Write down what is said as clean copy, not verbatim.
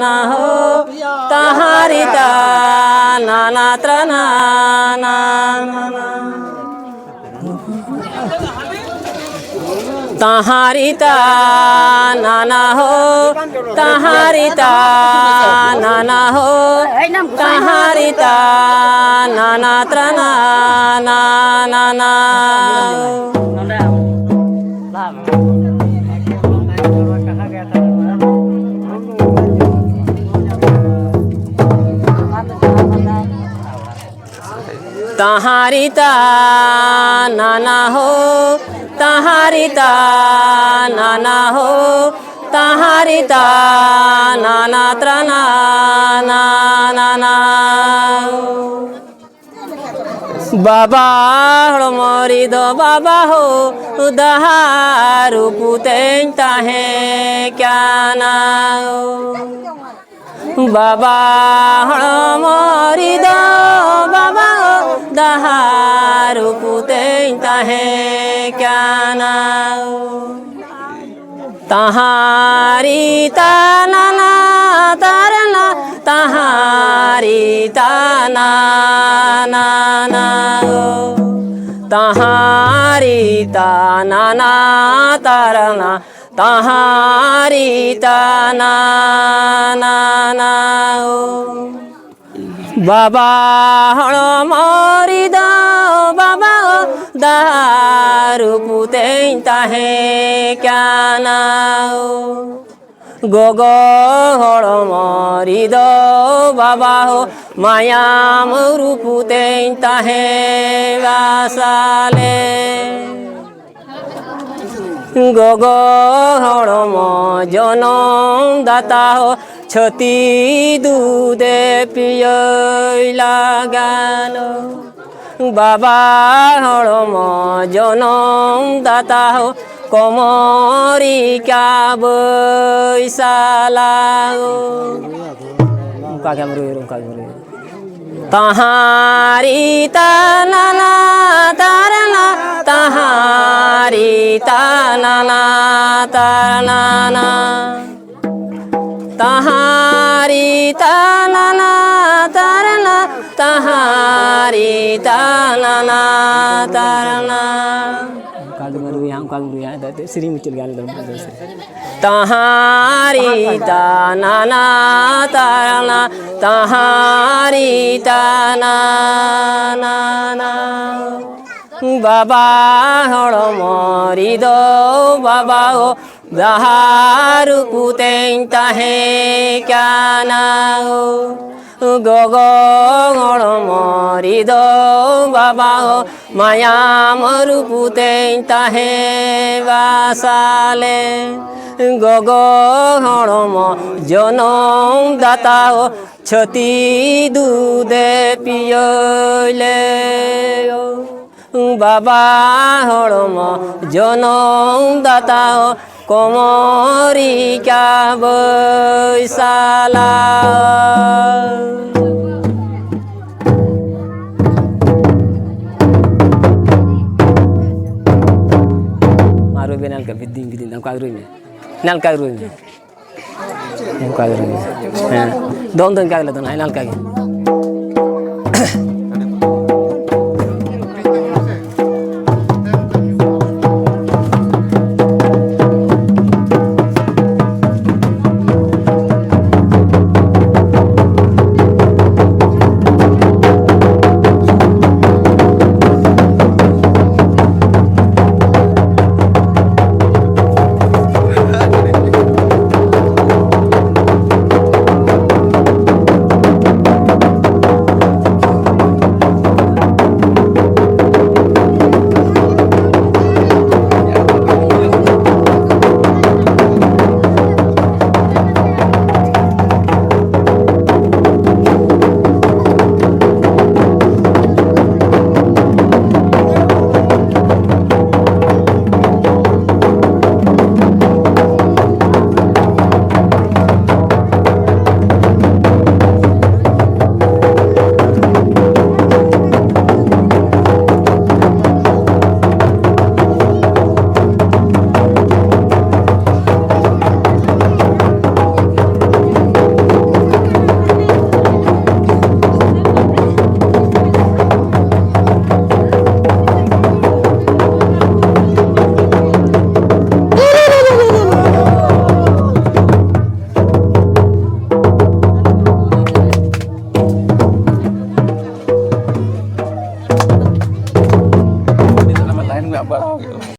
नाना हो ताहारी ता नाना त्राना नाना ताहारी ता नाना हो ताहारी ता नाना हो ताहारी ता नाना त्राना नाना ताहारी ता नाना हो ताहारी ता नाना हो ताहारी ता नाना त्राना नाना बाबा हड़मरी दो बाबा हो दहारू पुतें ताहे क्या ना बाबा हड़मरी दो बाबा हो दहारू पुतें ताहे क्या ना ताहारी ता नाना तारना ताहारी ता नाना ताहारी ता नाना तारना ताहारी ता नाना बाबा हड़मरी दो बाबा दारू पुतें ताहे क्या ना गोगो हड़मरी दो बाबा हो माया मरु पुतें ताहे वासाले गोगो हड़म जनम दाता हो छती दूधे पिय लगालो बाबा हड़म जनम दाता हो कमरी क्या बैसालागो ताहारी ता नाना तारना ताहारी ता नाना तारना ताहारी ता नाना तारना ताहारी ता नाना तारना ताहारी ता नाना तारना ताहारी ता नाना बाबा हड़मरी दो बाबा हो दहारू पुतें ताहे क्या ना गोगो हड़मरी दो बाबा हो माया मरु पुतें ताहे वासाले गोगो हड़म जनम दाता हो छती दूधे पियले बाबा हड़म जनम दाता हो कमरी क्या बैसाला मारो बे नाल का बिदिं बिदिं नाम कागरुई में नाल कागरुई में कागरुई में दोन कागला तो नाल कागे